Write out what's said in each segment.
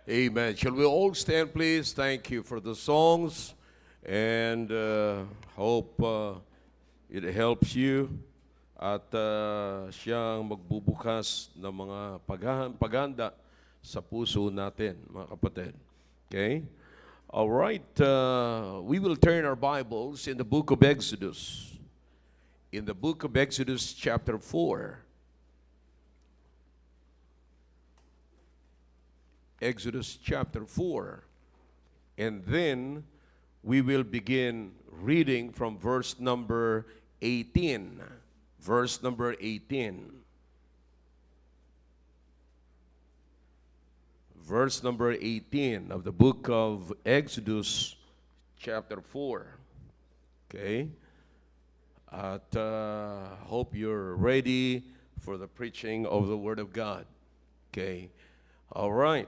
Amen. Shall we all stand, please? Thank you for the songs, and hope it helps you at siyang magbubukas ng mga paghanda sa puso natin, mga kapatid. Okay? All right. We will turn our Bibles in the book of Exodus. In the book of Exodus, chapter 4. Exodus chapter 4. And then we will begin reading from verse number 18. Verse number 18. Verse number 18 of the book of Exodus chapter 4. Okay? At hope you're ready for the preaching of the Word of God. Okay? All right.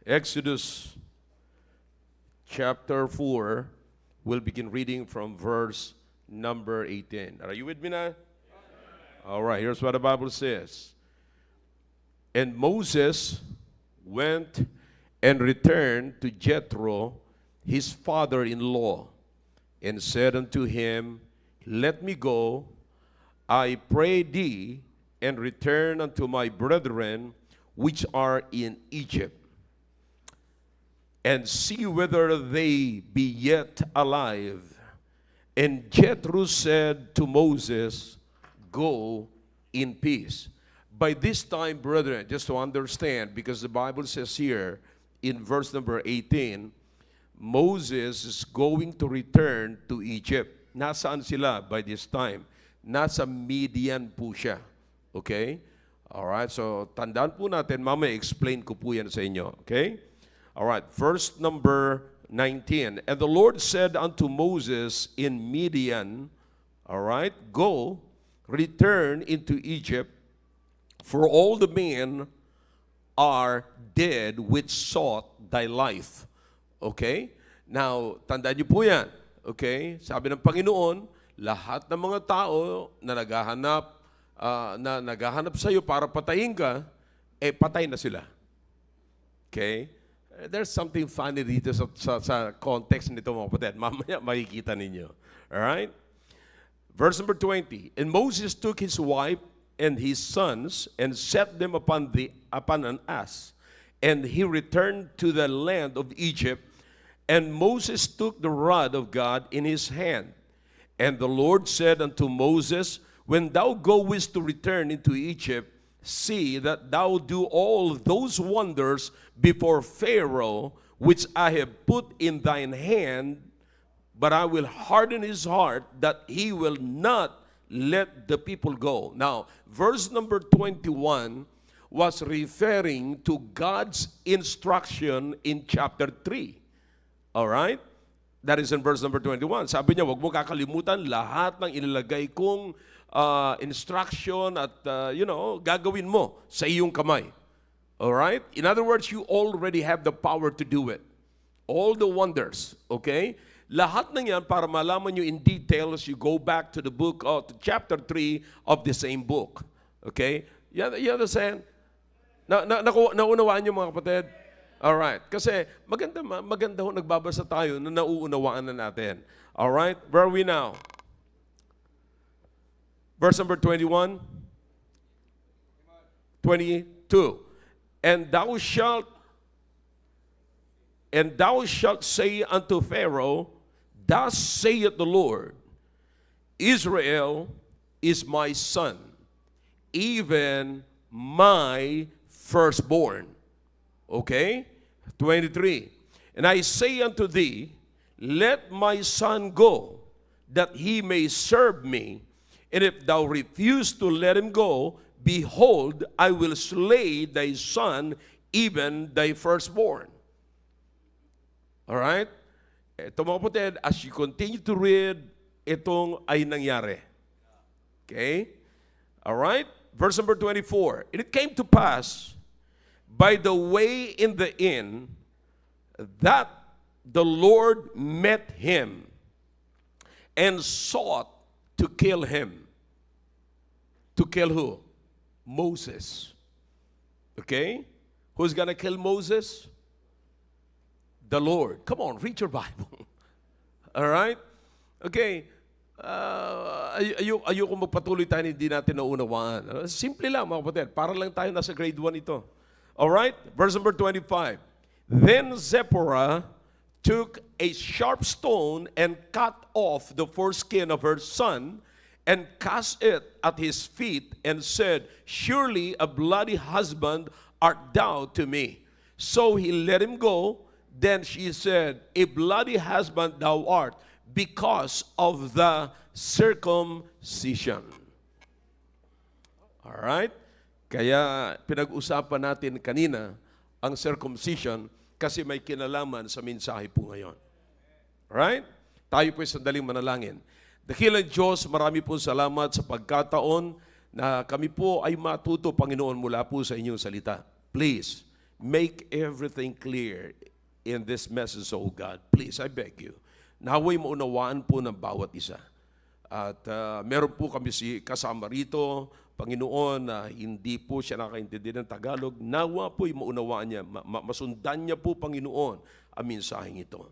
Exodus chapter 4, we'll begin reading from verse number 18. Are you with me now? All right, here's what the Bible says. And Moses went and returned to Jethro, his father-in-law, and said unto him, Let me go, I pray thee, and return unto my brethren which are in Egypt, and see whether they be yet alive. And Jethro said to Moses, Go in peace. By this time, brethren, just to understand, because the Bible says here in verse number 18, Moses is going to return to Egypt. Nasaan sila by this time? Nasa Midian po siya. Okay? Alright, so tandaan po natin, mamaya explain ko po yan sa inyo. Okay? All right, verse number 19. And the Lord said unto Moses in Midian, all right, Go, return into Egypt, for all the men are dead which sought thy life. Okay? Now, tandaan niyo po yan. Okay? Sabi ng Panginoon, lahat ng mga tao na naghahanap sa iyo para patayin ka, patay na sila. Okay? There's something funny dito sa context nito, mga kapatid. Mamaya makikita ninyo. Alright? Verse number 20. And Moses took his wife and his sons and set them upon an ass. And he returned to the land of Egypt. And Moses took the rod of God in his hand. And the Lord said unto Moses, When thou goest to return into Egypt, see that thou do all those wonders before Pharaoh, which I have put in thine hand, but I will harden his heart that he will not let the people go. Now, verse number 21 was referring to God's instruction in chapter 3. All right? That is in verse number 21. Sabi niya, wag mo kakalimutan lahat ng inilagay kong instruction at, gagawin mo sa iyong kamay. All right? In other words, you already have the power to do it. All the wonders. Okay? Lahat ng yan, para malaman nyo in details, you go back to the book, to chapter 3 of the same book. Okay? You understand? Naunawaan nyo, mga kapatid? Alright. Kasi maganda ho nagbabasa tayo na nauunawaan na natin. Alright? Where are we now? Verse number 21. 22. And thou shalt say unto Pharaoh, Thus saith the Lord, Israel is my son, even my firstborn. Okay? 23. And I say unto thee, Let my son go, that he may serve me. And if thou refuse to let him go, behold, I will slay thy son, even thy firstborn. All right? Ito, mga kapatid, as you continue to read, itong ay nangyari. Okay? All right? Verse number 24. And it came to pass, by the way in the inn, that the Lord met him and sought to kill him. To kill who? Moses. Okay? Who's gonna kill Moses? The Lord. Come on, read your Bible. All right? Okay. Ayoko magpatuloy tayo, hindi natin naunawaan. Simple lang, mga kapatid. Para lang tayo nasa grade 1 ito. All right? Verse number 25. Then Zipporah took a sharp stone and cut off the foreskin of her son and cast it at his feet and said, Surely a bloody husband art thou to me. So he let him go. Then she said, A bloody husband thou art, because of the circumcision. All right? Kaya pinag-usapan natin kanina ang circumcision kasi may kinalaman sa mensahe po ngayon. Alright? Tayo po sandaling manalangin. Dakilang Diyos, marami po salamat sa pagkataon na kami po ay matuto, Panginoon, mula po sa inyong salita. Please, make everything clear in this message, oh God. Please, I beg you. Naway maunawaan po ng bawat isa. At meron po kami si kasama rito, Panginoon, na hindi po siya nakaintindi ng Tagalog. Nawa po'y maunawaan niya, masundan niya po, Panginoon, ang mensaheng ito.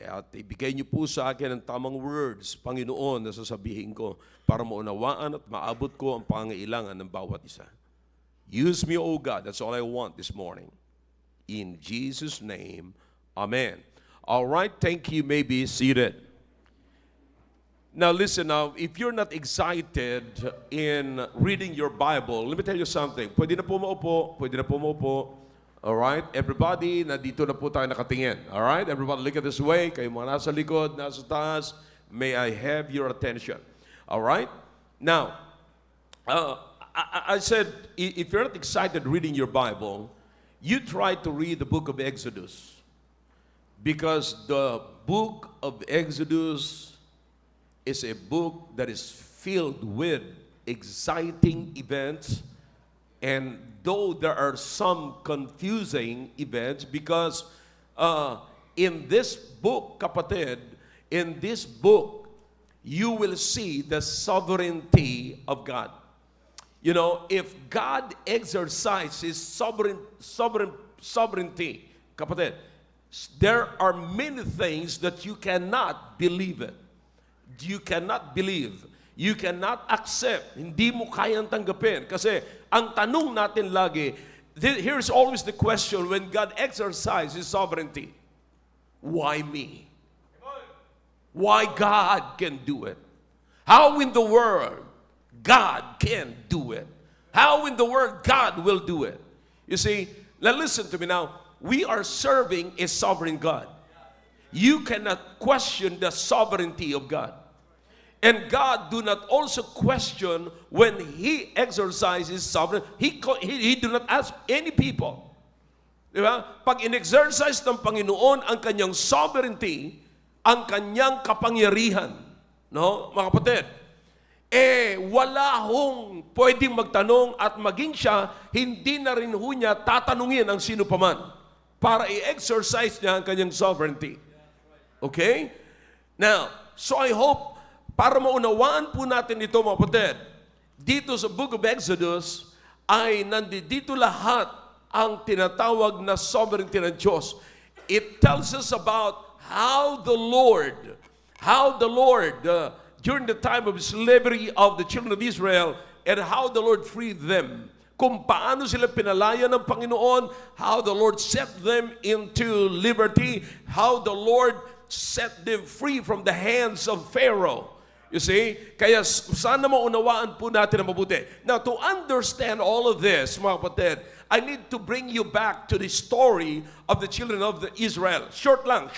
At ibigay niyo po sa akin ang tamang words, Panginoon, na sasabihin ko para maunawaan at maabot ko ang pangailangan ng bawat isa. Use me, O God. That's all I want this morning. In Jesus' name, Amen. All right, thank you. You may be seated. Now listen, if you're not excited in reading your Bible, let me tell you something. Pwede na po maupo, pwede na po maupo. All right, everybody, nandito na po tayo nakatingin. All right, everybody look at this way. Kayo mga nasa likod, nasa taas, may I have your attention. All right? Now, I said, if you're not excited reading your Bible, you try to read the book of Exodus. Because the book of Exodus is a book that is filled with exciting events, and though there are some confusing events, because in this book, kapatid, in this book, you will see the sovereignty of God. You know, if God exercises sovereignty, kapatid, there are many things that you cannot believe it. You cannot believe. You cannot accept. Hindi mo kayang tanggapin. Kasi ang tanong natin lagi, here's always the question when God exercises sovereignty. Why me? Why God can do it? How in the world God can do it? How in the world God will do it? You see, now listen to me now. We are serving a sovereign God. You cannot question the sovereignty of God. And God do not also question when He exercises sovereignty. He do not ask any people. Diba? Pag in-exercise ng Panginoon ang kanyang sovereignty, ang kanyang kapangyarihan, no, mga kapatid, wala hong pwedeng magtanong at maging siya, hindi na rin ho niya tatanungin ang sino paman para i-exercise niya ang kanyang sovereignty. Okay? Now, so I hope para maunawaan po natin ito, mga kapatid, dito sa Book of Exodus ay nandito lahat ang tinatawag na sovereignty ng Diyos. It tells us about how the Lord, during the time of slavery of the children of Israel, and how the Lord freed them. Kung paano sila pinalaya ng Panginoon, how the Lord set them into liberty, how the Lord set them free from the hands of Pharaoh. You see? Kaya sana maunawaan po natin ang mabuti. Now, to understand all of this, mga kapatid, I need to bring you back to the story of the children of Israel. Short lang.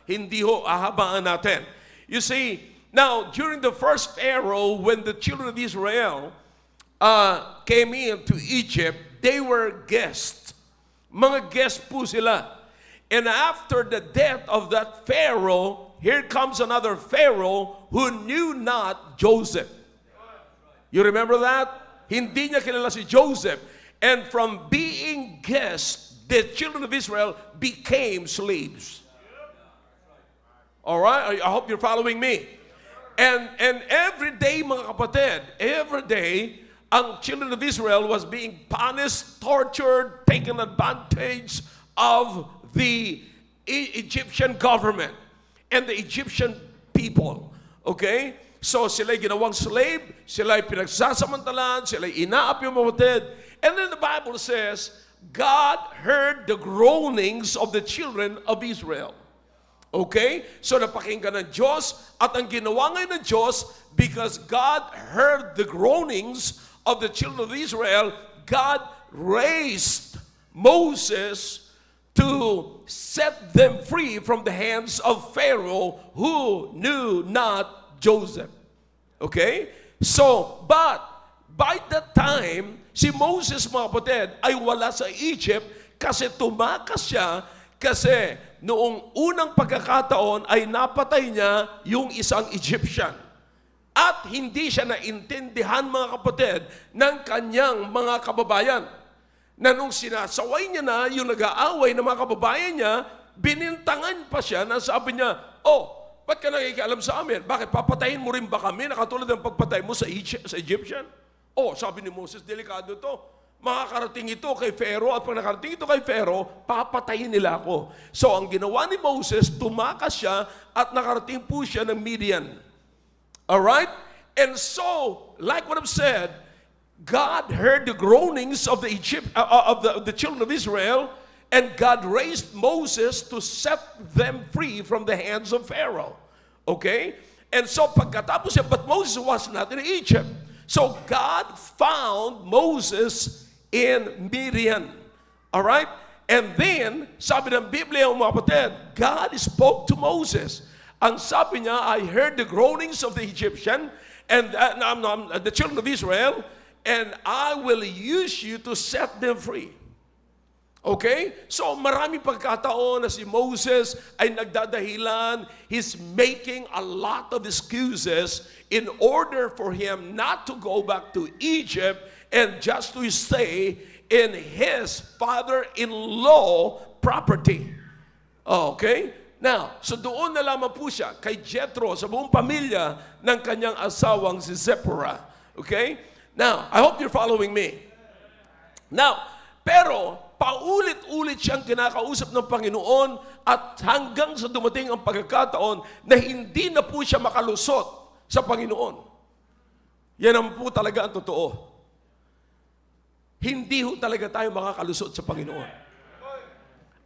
Hindi ho ahabaan natin. You see, now, during the first Pharaoh, when the children of Israel came into Egypt, they were guests. Mga guests po sila. And after the death of that Pharaoh, here comes another Pharaoh who knew not Joseph. You remember that? Hindi niya kilala si Joseph. And from being guests, the children of Israel became slaves. All right? I hope you're following me. And every day, mga kapatid, every day, ang children of Israel was being punished, tortured, taken advantage of the Egyptian government and the Egyptian people. Okay? So sila'y ginawang slave, sila'y pinagsasamantalan, sila'y inaap yung mamatid. And then the Bible says, God heard the groanings of the children of Israel. Okay? So napakinggan ng Diyos, at ang ginawa ngayon ng Diyos, because God heard the groanings of the children of Israel, God raised Moses to set them free from the hands of Pharaoh who knew not Joseph. Okay? So, but by that time, si Moses, mga kapatid, ay wala sa Egypt kasi tumakas siya kasi noong unang pagkakataon ay napatay niya yung isang Egyptian. At hindi siya naintindihan, mga kapatid, ng kanyang mga kababayan. Na nung sinasaway niya na yung nag-aaway ng mga kababayan niya, binintangan pa siya na sabi niya, ba't ka nakikialam sa amin? Bakit papatayin mo rin ba kami na katulad ng pagpatay mo sa Egyptian? Sabi ni Moses, delikado to. Makakarating ito kay Pharaoh at pag nakarating ito kay Pharaoh, papatayin nila ako. So ang ginawa ni Moses, tumakas siya at nakarating po siya ng Midian. Alright? And so, like what I've said, God heard the groanings of the children of Israel, and God raised Moses to set them free from the hands of Pharaoh. Okay? And so pagkatapos siya, but Moses was not in Egypt. So God found Moses in Midian. All right? And then, sabi ng Biblia, mga kapatid, God spoke to Moses. Ang sabi niya, I heard the groanings of the Egyptian and the children of Israel, and I will use you to set them free. Okay? So maraming pagkataon na si Moses ay nagdadahilan. He's making a lot of excuses in order for him not to go back to Egypt and just to stay in his father-in-law property. Okay? Now, so doon na lamang po siya kay Jethro sa buong pamilya ng kanyang asawang si Zipporah. Okay? Now, I hope you're following me. Now, pero paulit-ulit siyang kinakausap ng Panginoon at hanggang sa dumating ang pagkakataon na hindi na po siya makalusot sa Panginoon. Yan ang po talaga ang totoo. Hindi ho talaga tayo makakalusot sa Panginoon.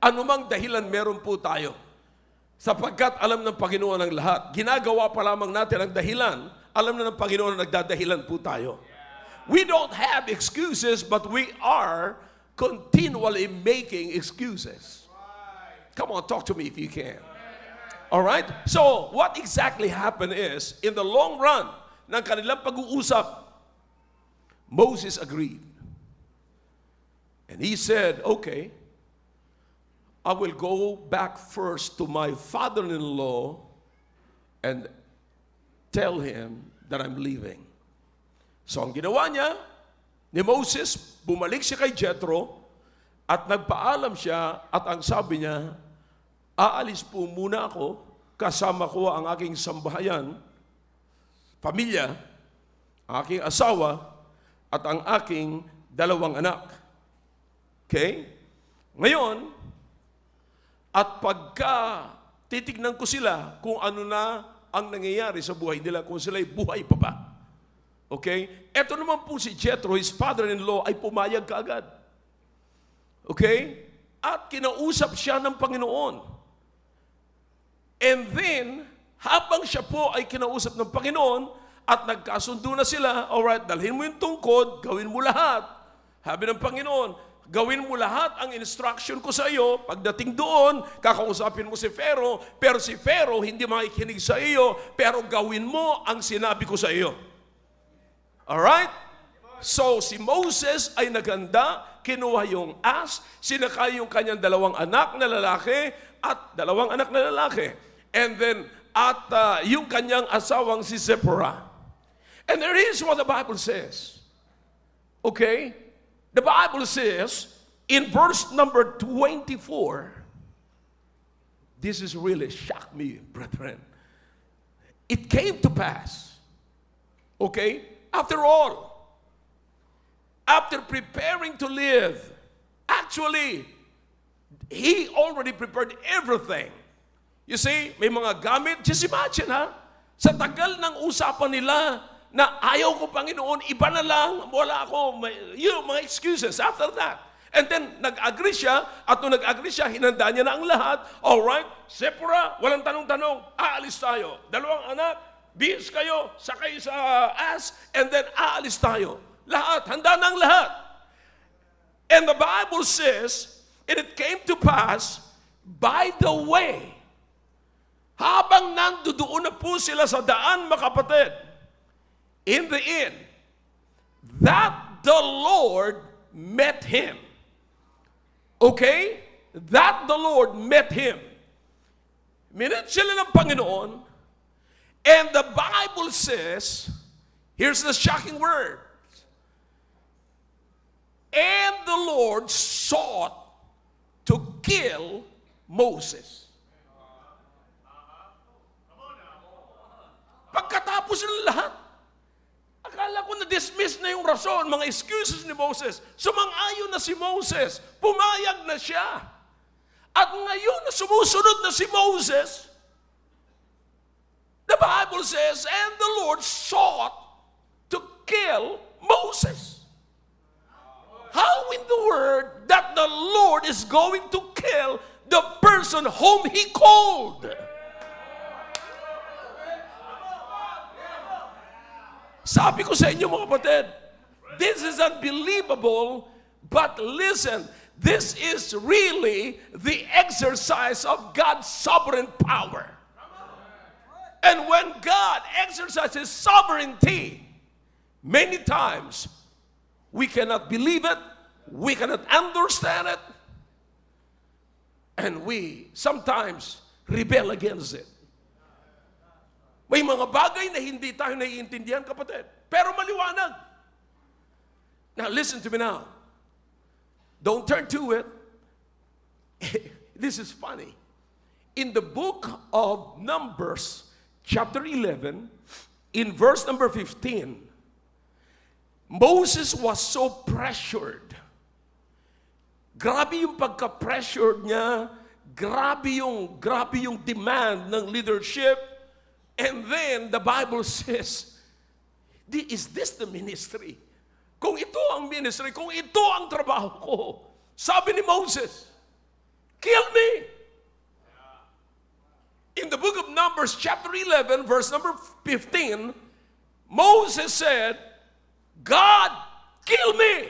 Anumang dahilan meron po tayo. Sapagkat alam ng Panginoon ang lahat. Ginagawa pa lamang natin ang dahilan. Alam na ng Panginoon na nagdadahilan po tayo. We don't have excuses, but we are continually making excuses. Come on, talk to me if you can. All right? So, what exactly happened is, in the long run, ng kanilang pag-uusap, Moses agreed. And he said, okay, I will go back first to my father-in-law and tell him that I'm leaving. So ang ginawa niya, ni Moses, bumalik siya kay Jethro at nagpaalam siya at ang sabi niya, aalis po muna ako, kasama ko ang aking sambahayan, pamilya, aking asawa, at ang aking 2 anak. Okay? Ngayon, at pagka titignan ko sila kung ano na ang nangyayari sa buhay nila, kung sila'y buhay pa ba. Okay? Ito naman po si Jethro, his father-in-law, ay pumayag kaagad. Okay? At kinausap siya ng Panginoon. And then, habang siya po ay kinausap ng Panginoon, at nagkasundo na sila, alright, dalhin mo yung tungkod, gawin mo lahat. Sabi ng Panginoon, gawin mo lahat ang instruction ko sa iyo. Pagdating doon, kakausapin mo si Pharaoh, pero si Pharaoh hindi makikinig sa iyo, pero gawin mo ang sinabi ko sa iyo. Alright? So, si Moses ay naganda, kinuha yung as, sinakay yung kanyang 2 anak na lalaki at 2 anak na lalaki. And then, yung kanyang asawang si Zipporah. And there is what the Bible says. Okay? The Bible says, in verse number 24, this is really shocked me, brethren. It came to pass, okay, after all, after preparing to live, actually, he already prepared everything. You see, may mga gamit. Just imagine, sa tagal ng usapan nila na ayaw ko, Panginoon, iba na lang, wala ako, mga excuses after that. And then, nag-agree siya, at nung nag-agree siya, hinanda niya na ang lahat. Alright, Sephora, walang tanong-tanong, aalis tayo. Dalawang anak, bihis kayo, sakay sa ass, and then aalis tayo. Lahat, handa na ang lahat. And the Bible says, and it came to pass, by the way, habang nandoon na po sila sa daan, mga kapatid, in the end, that the Lord met him. Okay? That the Lord met him. Minit sila ng Panginoon, and the Bible says, here's the shocking word, and the Lord sought to kill Moses. Pagkatapos ng lahat, akala ko na-dismiss na yung rason, mga excuses ni Moses. Sumang-ayon na si Moses. Pumayag na siya. At ngayon na sumusunod na si Moses, the Bible says, and the Lord sought to kill Moses. How in the world that the Lord is going to kill the person whom He called? Sabi ko sa inyo, mga kapatid, this is unbelievable, but listen, this is really the exercise of God's sovereign power. And when God exercises sovereignty, many times, we cannot believe it, we cannot understand it, and we sometimes rebel against it. May mga bagay na hindi tayo naiintindihan, kapatid. Pero maliwanag. Now, listen to me now. Don't turn to it. This is funny. In the book of Numbers, chapter 11, in verse number 15, Moses was so pressured. Grabe yung pagka-pressured niya. Grabe yung demand ng leadership. And then, the Bible says, is this the ministry? Kung ito ang ministry, kung ito ang trabaho ko, sabi ni Moses, kill me. In the book of Numbers, chapter 11, verse number 15, Moses said, God, kill me.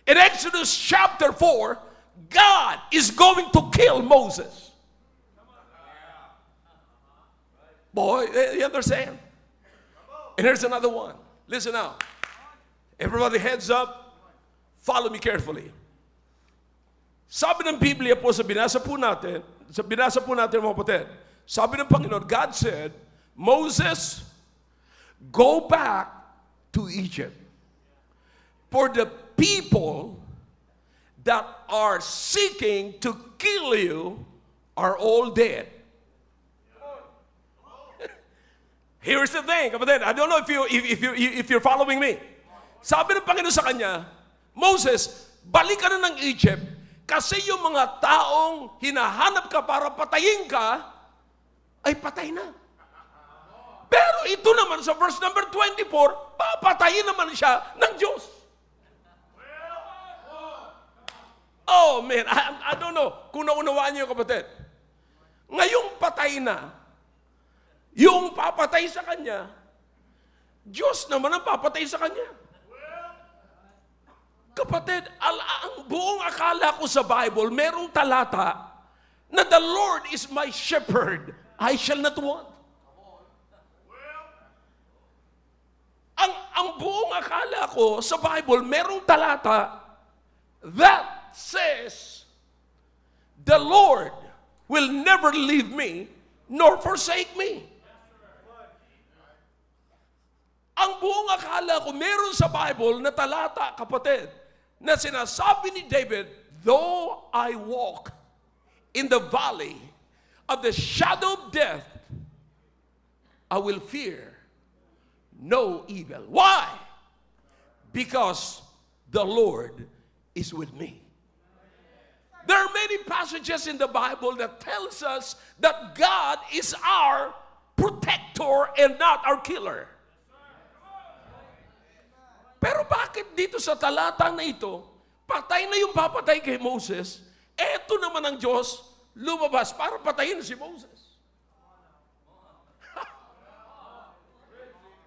In Exodus chapter 4, God is going to kill Moses. Boy, you understand? And here's another one. Listen now. Everybody heads up. Follow me carefully. Sabi ng Biblia po sa binasa po natin mga kapatid, sabi ng Panginoon, God said, Moses, go back to Egypt. For the people that are seeking to kill you are all dead. Here's the thing, kapatid. I don't know if you're following me. Sabi ng Panginoon sa kanya, Moses, balik ka na ng Egypt kasi yung mga taong hinahanap ka para patayin ka, ay patay na. Pero ito naman sa verse number 24, papatayin naman siya ng Diyos. Oh man, I don't know kung naunawaan niyo, kapatid. Ngayong patay na, yung papatay sa kanya, Diyos naman ang papatay sa kanya. Kapatid, ang buong akala ko sa Bible, merong talata na the Lord is my shepherd, I shall not want. Ang buong akala ko sa Bible, merong talata that says, the Lord will never leave me nor forsake me. Ang buong akala ko, meron sa Bible na talata, kapatid, na sinasabi ni David, though I walk in the valley of the shadow of death, I will fear no evil. Why? Because the Lord is with me. There are many passages in the Bible that tells us that God is our protector and not our killer. Pero bakit dito sa talatang na ito, patay na yung papatay kay Moses, eto naman ang Diyos lumabas para patayin si Moses?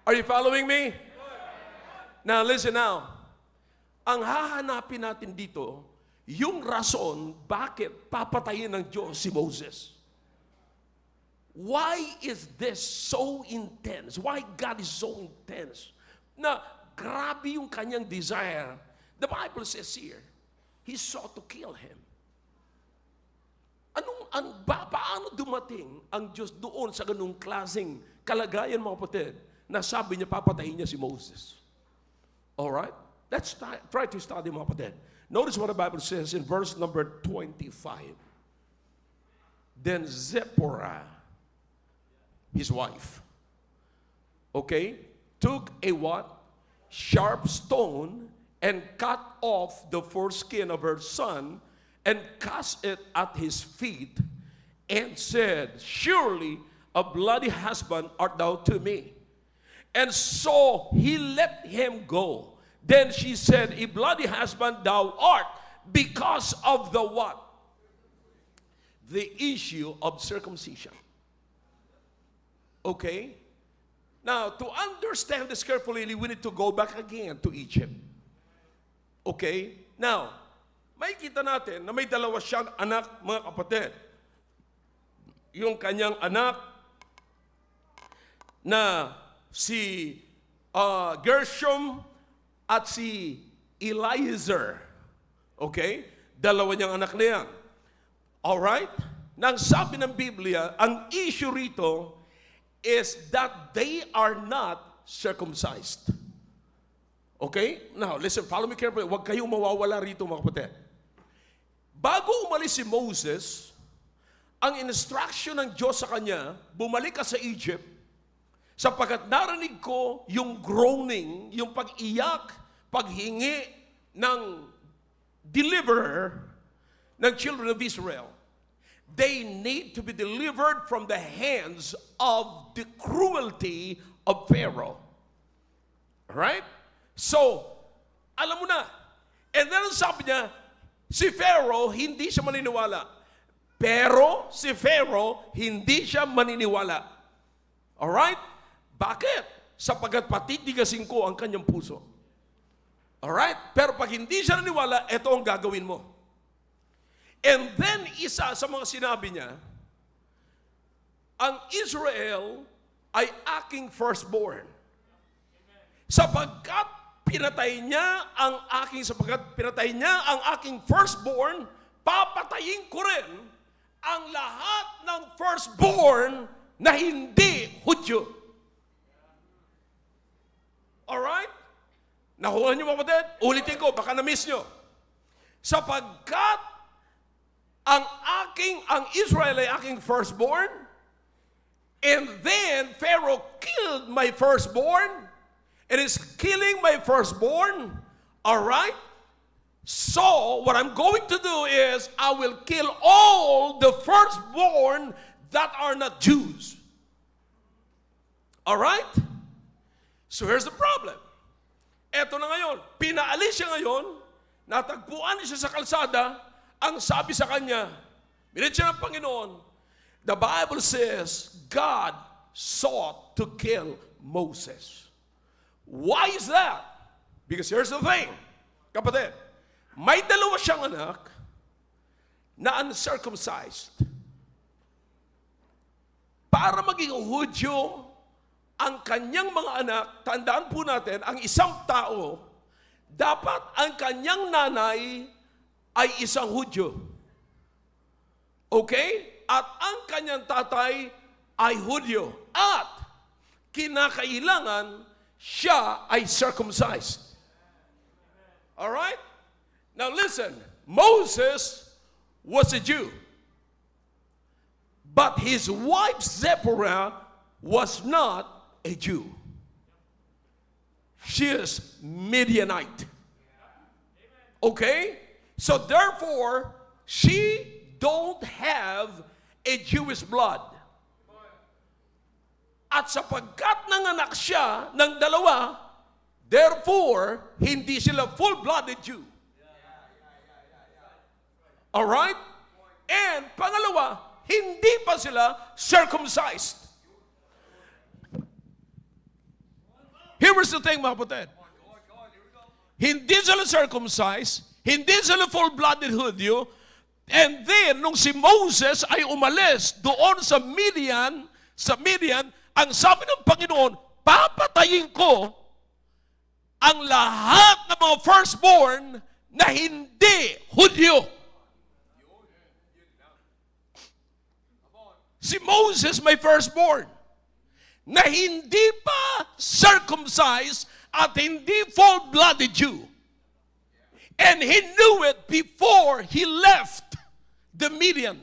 Are you following me? Now listen now. Ang hahanapin natin dito, yung rason bakit papatayin ng Diyos si Moses. Why is this so intense? Why God is so intense? Na grabe yung kanyang desire. The Bible says here, He sought to kill him. Paano dumating ang Diyos doon sa ganung klaseng kalagayan, mga kapatid, na sabi niya papatayin niya si Moses? Alright? Let's try to study, mga kapatid. Notice what the Bible says in verse number 25. Then Zipporah, his wife, took a what? Sharp stone and cut off the foreskin of her son and cast it at his feet and said, surely a bloody husband art thou to me. And so he let him go. Then she said, a bloody husband thou art, because of the what? The issue of circumcision. Okay? Now, to understand this carefully, we need to go back again to Egypt. Okay? Now, makikita natin na may dalawa siyang anak, mga kapatid. Yung kanyang anak na si Gershom at si Eliezer. Okay? Dalawa niyang anak na yan. Alright? Nang sabi ng Biblia, ang issue rito is that they are not circumcised. Okay? Now, listen, follow me carefully. Huwag kayong mawawala rito, mga kapatid. Bago umalis si Moses, ang instruction ng Diyos sa kanya, bumalik ka sa Egypt, sapagkat narinig ko yung groaning, yung pag-iyak, paghingi ng deliverer ng children of Israel. They need to be delivered from the hands of the cruelty of Pharaoh. Right? So, alam mo na. And then sabi niya, si Pharaoh, hindi siya maniniwala. Pero si Pharaoh, hindi siya maniniwala. Alright? Bakit? Sapagkat patitigasin ko ang kanyang puso. Alright? Pero pag hindi siya naniwala, ito ang gagawin mo. And then, isa sa mga sinabi niya, ang Israel ay aking firstborn. Sapagkat pinatay niya ang aking firstborn, papatayin ko rin ang lahat ng firstborn na hindi Hudyo. Alright? Nakuha niyo, mga kapatid? Ulitin ko, baka na-miss niyo. Sapagkat ang Israel ay aking firstborn, and then Pharaoh killed my firstborn, and is killing my firstborn, all right? So, what I'm going to do is, I will kill all the firstborn that are not Jews. All right? So, here's the problem. Eto na ngayon, pinaalis siya ngayon, natagpuan siya sa kalsada, ang sabi sa kanya, minit siya ng Panginoon, the Bible says, God sought to kill Moses. Why is that? Because here's the thing, kapatid, may dalawa siyang anak na uncircumcised. Para maging Hudyo, ang kanyang mga anak, tandaan po natin, ang isang tao, dapat ang kanyang nanay ay isang Hudyo. Okay? At ang kanyang tatay ay Hudyo. At kinakailangan siya ay circumcised. Alright? Now listen, Moses was a Jew. But his wife Zipporah was not a Jew. She is Midianite. Okay? So therefore, she don't have a Jewish blood. At sapagkat nanganak siya ng dalawa, therefore, hindi sila full-blooded Jew. Alright? And pangalawa, hindi pa sila circumcised. Here is the thing, mga kapatid. Hindi sila circumcised, hindi sila full-blooded Hudyo, and then, nung si Moses ay umalis doon sa Midian, ang sabi ng Panginoon, papatayin ko ang lahat ng mga firstborn na hindi Hudyo. Si Moses may firstborn na hindi pa circumcised at hindi full-blooded Jew. And he knew it before he left the Midian.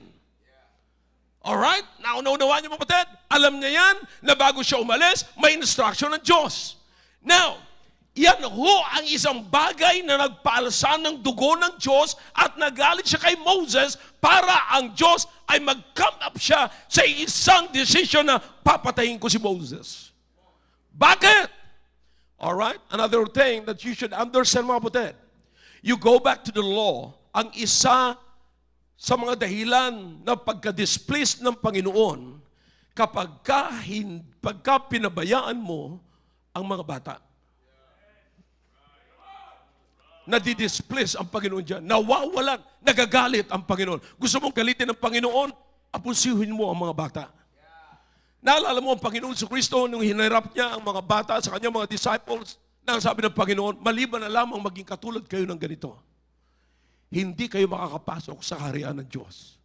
Alright? Naunawaan niyo mga kapatid? Alam niya yan na bago siya umalis, may instruction ng Diyos. Now, yan ho ang isang bagay na nagpaalsa ng dugo ng Diyos at nagalit siya kay Moses para ang Diyos ay mag-come up siya sa isang decision na papatayin ko si Moses. Bakit? Alright? Another thing that you should understand, mga kapatid. You go back to the law, ang isa sa mga dahilan na pagka-displeased ng Panginoon pagka pinabayaan mo ang mga bata. Nadidisplease ang Panginoon dyan. Nawawalan, nagagalit ang Panginoon. Gusto mong galitin ng Panginoon, apusihin mo ang mga bata. Naalala mo ang Panginoon sa Kristo nung hinarap niya ang mga bata sa kanyang mga disciples, na sabi ng Panginoon, maliban na lamang maging katulad kayo ng ganito, hindi kayo makakapasok sa kaharian ng Diyos.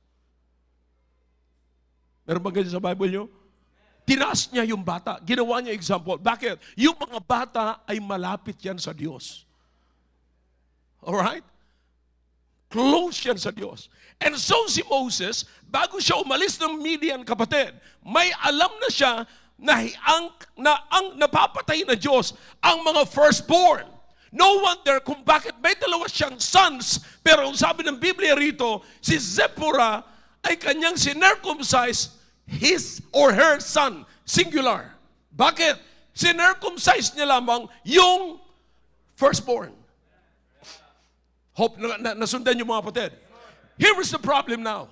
Meron ba ganyan sa Bible nyo? Tinaas niya yung bata. Ginawa niya example. Bakit? Yung mga bata ay malapit yan sa Diyos. Alright? Close yan sa Diyos. And so si Moses, bago siya umalis ng Midian, kapatid, may alam na siya na ang napapatay na Diyos ang mga firstborn. No wonder kung bakit may dalawa siyang sons, pero ang sabi ng Biblia rito, si Zipporah ay kanyang sinircumcise his or her son, singular. Bakit? Sinircumcise niya lamang yung firstborn. Hope na nasundan yung mga kapatid. Here is the problem now.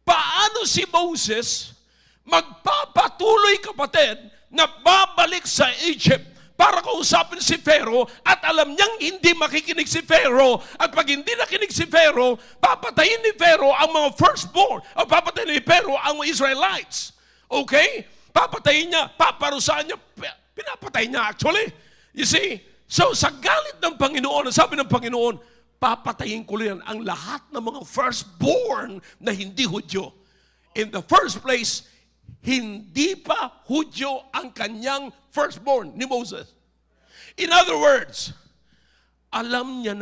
Paano si Moses magpapatuloy, kapatid, na babalik sa Egypt para kausapin si Pharaoh at alam niyang hindi makikinig si Pharaoh at pag hindi nakinig si Pharaoh, papatayin ni Pharaoh ang mga firstborn o papatayin ni Pharaoh ang mga Israelites. Okay? Papatayin niya, paparusahan niya, pinapatay niya actually. You see? So sa galit ng Panginoon, sabi ng Panginoon, papatayin ko yan ang lahat ng mga firstborn na hindi Hudyo. In the first place, hindi pa Hudyo ang kanyang firstborn ni Moses. In other words, alam niya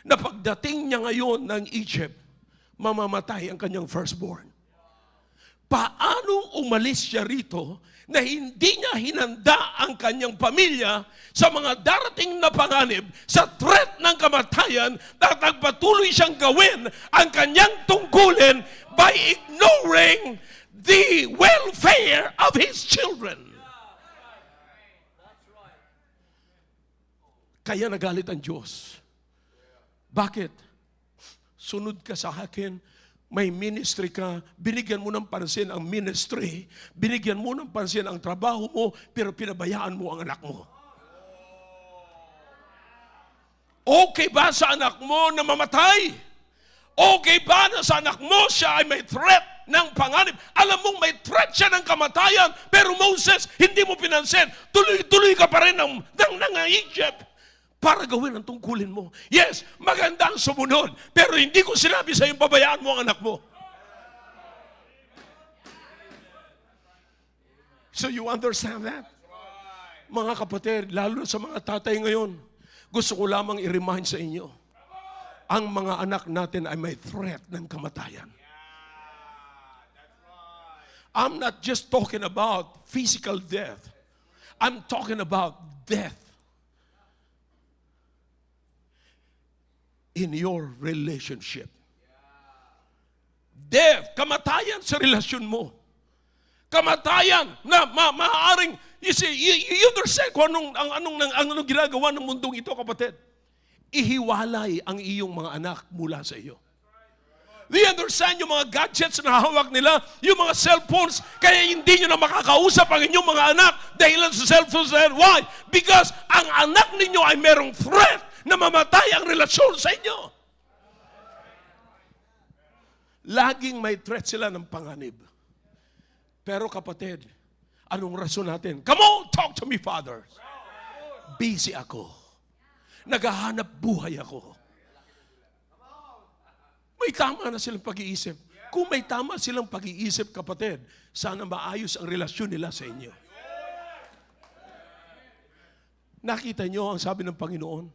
na pagdating niya ngayon ng Egypt, mamamatay ang kanyang firstborn. Paano umalis siya rito na hindi niya hinanda ang kanyang pamilya sa mga darating na panganib, sa threat ng kamatayan, at nagpatuloy siyang gawin ang kanyang tungkulin by ignoring the welfare of his children. Kaya nagalit ang Diyos. Bakit? Sunod ka sa akin, may ministry ka, binigyan mo ng pansin ang ministry, binigyan mo ng pansin ang trabaho mo, pero pinabayaan mo ang anak mo. Okay ba sa anak mo na mamatay? Okay ba na sa anak mo siya ay may threat ng panganib? Alam mong may threat siya ng kamatayan, pero Moses, hindi mo pinansin. Tuloy-tuloy ka pa rin ng Egypt para gawin ang tungkulin mo. Yes, maganda ang sumunod, pero hindi ko sinabi sa iyong pabayaan mo ang anak mo. So you understand that? Mga kapatid, lalo sa mga tatay ngayon, gusto ko lamang i-remind sa inyo, ang mga anak natin ay may threat ng kamatayan. I'm not just talking about physical death. I'm talking about death. in your relationship. Death, kamatayan sa relasyon mo. Kamatayan na maaaring, you see, you understand kung anong ginagawa ng mundong ito, kapatid. Ihiwalay ang iyong mga anak mula sa iyo. Do you understand yung mga gadgets na hawak nila, yung mga cellphones, kaya hindi nyo na makakausap ang inyong mga anak dahil sa cellphones na yan. Why? Because ang anak ninyo ay merong threat na mamatay ang relasyon sa inyo. Laging may threat sila ng panganib. Pero kapatid, anong rason natin? Come on, talk to me, Father. Busy ako. Naghahanap buhay ako. May tama na silang pag-iisip. Kung may tama silang pag-iisip, kapatid, sana maayos ang relasyon nila sa inyo. Nakita nyo ang sabi ng Panginoon?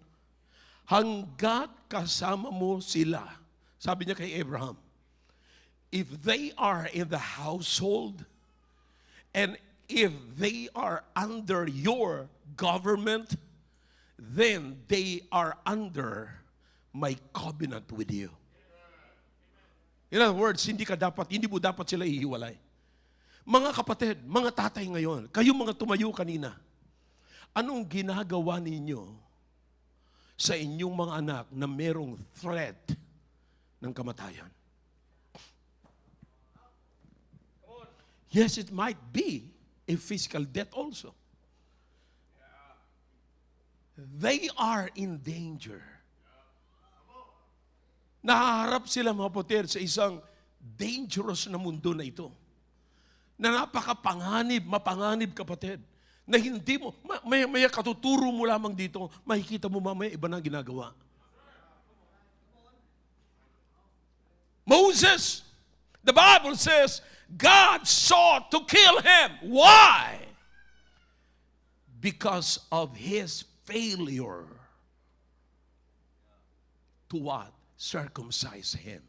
Hanggat kasama mo sila, sabi niya kay Abraham, if they are in the household and if they are under your government, then they are under my covenant with you. In other words, hindi mo dapat sila ihiwalay. Mga kapatid, mga tatay ngayon, kayong mga tumayo kanina, anong ginagawa ninyo sa inyong mga anak na merong threat ng kamatayan? Yes, it might be a physical death also. They are in danger. Nahaharap sila, mga kapatid, sa isang dangerous na mundo na ito. Na mapanganib, kapatid. Na hindi mo, may katuturo mo lamang dito, makikita mo mamaya iba na ginagawa. Moses, the Bible says, God sought to kill him. Why? Because of his failure to what? Circumcise him.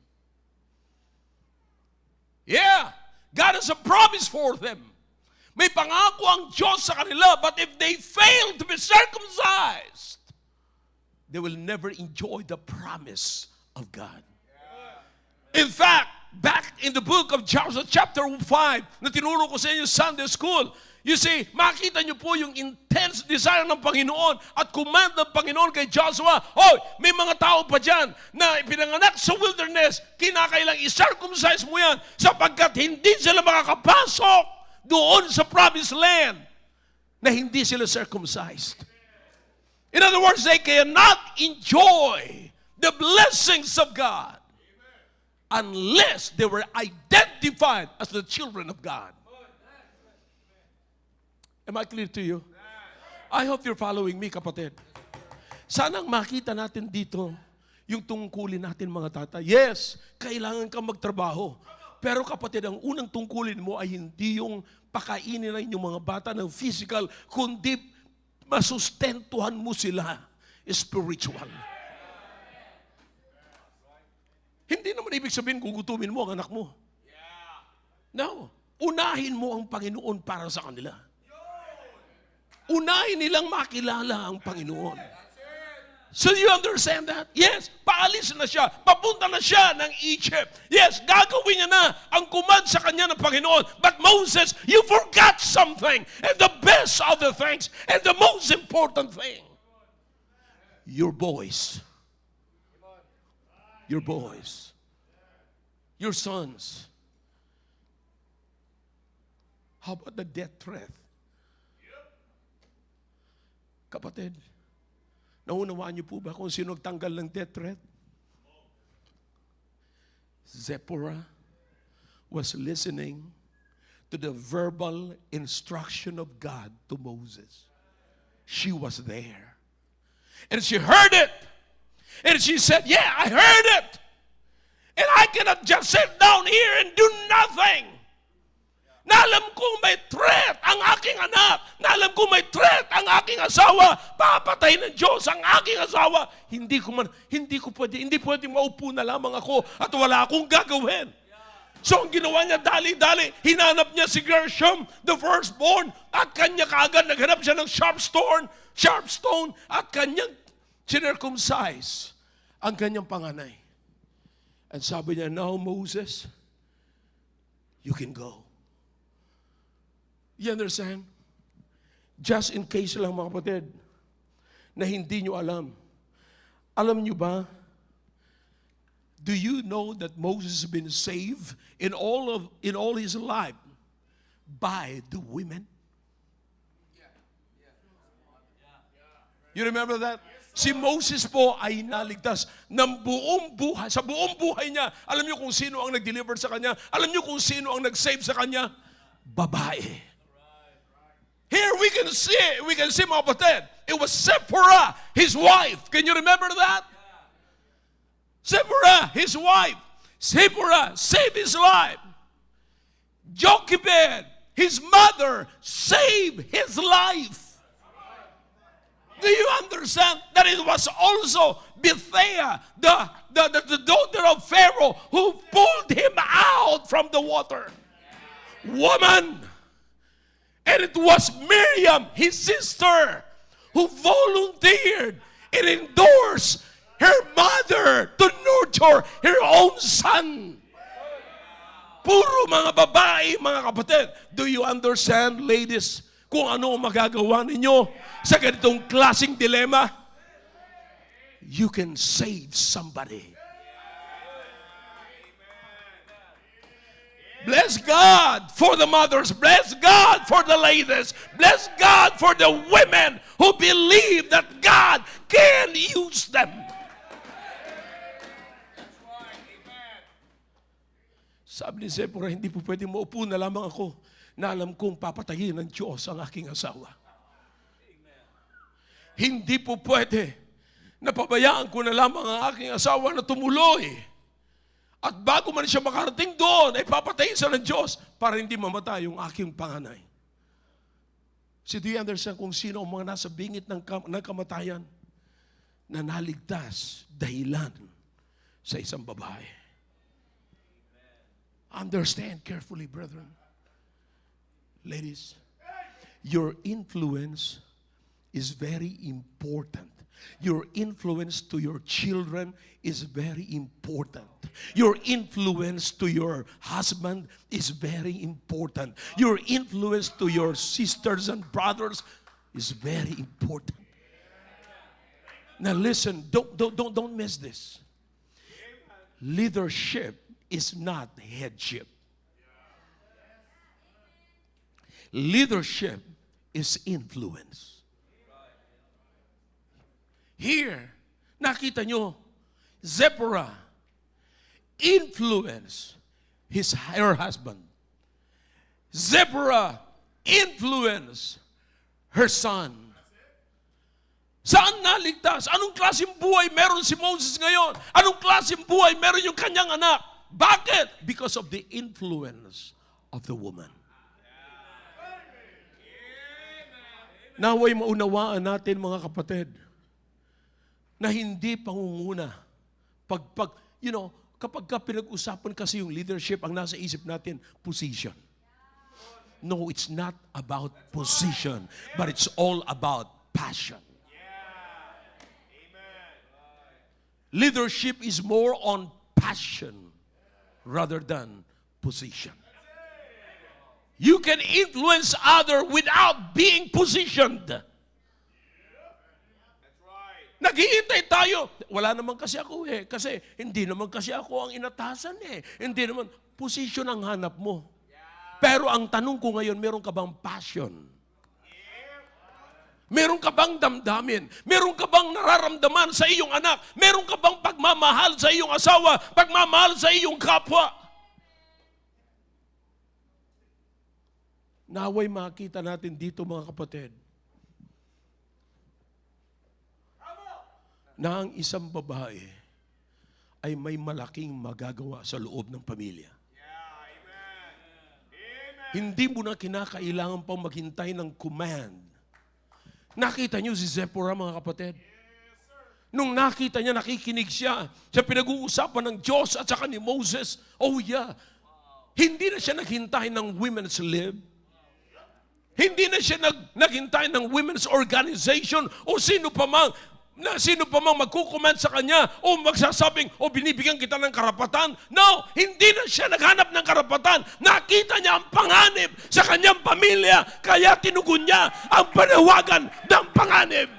Yeah, God has a promise for them. May pangako ang Diyos sa kanila, but if they fail to be circumcised, they will never enjoy the promise of God. In fact, back in the book of Joshua chapter 5, na tinuro ko sa inyo Sunday school, you see, makita niyo po yung intense desire ng Panginoon at command ng Panginoon kay Joshua, may mga tao pa dyan na pinanganak sa wilderness, kinakailang i-circumcise mo yan sapagkat hindi sila makakapasok doon sa promised land na hindi sila circumcised. In other words, they cannot enjoy the blessings of God unless they were identified as the children of God. Am I clear to you? I hope you're following me, kapatid. Sanang makita natin dito yung tungkulin natin, mga tatay. Yes, kailangan kang magtrabaho. Pero kapatid, ang unang tungkulin mo ay hindi yung pakainin ng inyong mga bata ng physical, kundi masustentuhan mo sila spiritual. Hindi naman ibig sabihin gugutumin mo ang anak mo. No. Unahin mo ang Panginoon para sa kanila. Unahin nilang makilala ang Panginoon. So you understand that? Yes, paalis na siya. Papunta na siya ng Egypt. Yes, gagawin niya na ang command sa kanya ng Panginoon. But Moses, you forgot something. And the best of the things, and the most important thing, your boys. Your boys. Your sons. How about the death threat? Kapatid, naunawaan niyo po ba kung sino nagtanggal ng death threat? Zipporah was listening to the verbal instruction of God to Moses. She was there. And she heard it. And she said, yeah, I heard it. And I cannot just sit down here and do nothing. Na alam kong may threat ang aking anak. Na alam kong may threat ang aking asawa. Papatay ng Diyos ang aking asawa. Hindi pwede maupo na lamang ako at wala akong gagawin. So ang ginawa niya, dali-dali, hinanap niya si Gershom, the firstborn, at kanya kaagad naghanap siya ng sharp stone, at kanyang circumcise ang kanyang panganay. And sabi niya, now Moses, you can go. You understand? Just in case lang mga kapatid, na hindi nyo alam. Alam nyo ba, do you know that Moses has been saved in all his life by the women? You remember that? Si Moses po ay naligtas ng buong buhay. Sa buong buhay niya, alam niyo kung sino ang nag-deliver sa kanya? Alam niyo kung sino ang nag-save sa kanya? Babae. Here we can see mga kapatid, it was Zipporah, his wife. Can you remember that? Zipporah, his wife. Zipporah saved his life. Jochebed, his mother, saved his life. Do you understand that it was also Bethea, the daughter of Pharaoh, who pulled him out from the water? Woman. And it was Miriam, his sister, who volunteered and endorsed her mother to nurture her own son. Puro mga babae, mga kapatid. Do you understand, ladies, kung ano ang magagawa ninyo sa ganitong klaseng dilema? You can save somebody. Bless God for the mothers. Bless God for the ladies. Bless God for the women who believe that God can use them. Sabi ni Zipporah, hindi po pwede maupo na lamang ako na alam kong papatayin ng Diyos ang aking asawa. Hindi po pwede na pabayaan ko na lamang ang aking asawa na tumuloy. At bago man siya makarating doon, ay papatayin siya ng Diyos para hindi mamatay yung aking panganay. Do you understand kung sino ang mga nasa bingit ng kamatayan na naligtas dahilan sa isang babae? Understand carefully, brethren. Ladies, your influence is very important. Your influence to your children is very important. Your influence to your husband is very important. Your influence to your sisters and brothers is very important. Now listen, don't miss this. Leadership is not headship. Leadership is influence. Here, nakita nyo, Zipporah influenced her husband. Zipporah influenced her son. Saan naligtas? Anong klaseng buhay meron si Moses ngayon? Anong klaseng buhay meron yung kanyang anak? Bakit? Because of the influence of the woman. Naway maunawaan natin, mga kapatid, na hindi pangunguna. Kapag pinag-usapan kasi yung leadership, ang nasa isip natin, position. No, it's not about position, but it's all about passion. Leadership is more on passion rather than position. You can influence others without being positioned. Naghihintay tayo. Wala naman kasi ako kasi hindi naman kasi ako ang inatasan Hindi naman, position ang hanap mo. Pero ang tanong ko ngayon, meron ka bang passion? Meron ka bang damdamin? Meron ka bang nararamdaman sa iyong anak? Meron ka bang pagmamahal sa iyong asawa? Pagmamahal sa iyong kapwa? Naway makita natin dito, mga kapatid, na ang isang babae ay may malaking magagawa sa loob ng pamilya. Hindi mo na kinakailangan pang maghintay ng command. Nakita niyo si Zipporah, mga kapatid? Nung nakita niya, nakikinig siya sa pinag-uusapan ng Diyos at saka ni Moses, hindi na siya naghintay ng women's lib. Hindi na siya naghintay ng women's organization o sino pa mang na sino pa mang magkukomment sa kanya o magsasabing, o binibigyan kita ng karapatan. No, hindi na siya naghanap ng karapatan. Nakita niya ang panganib sa kanyang pamilya, kaya tinugon niya ang panawagan ng panganib.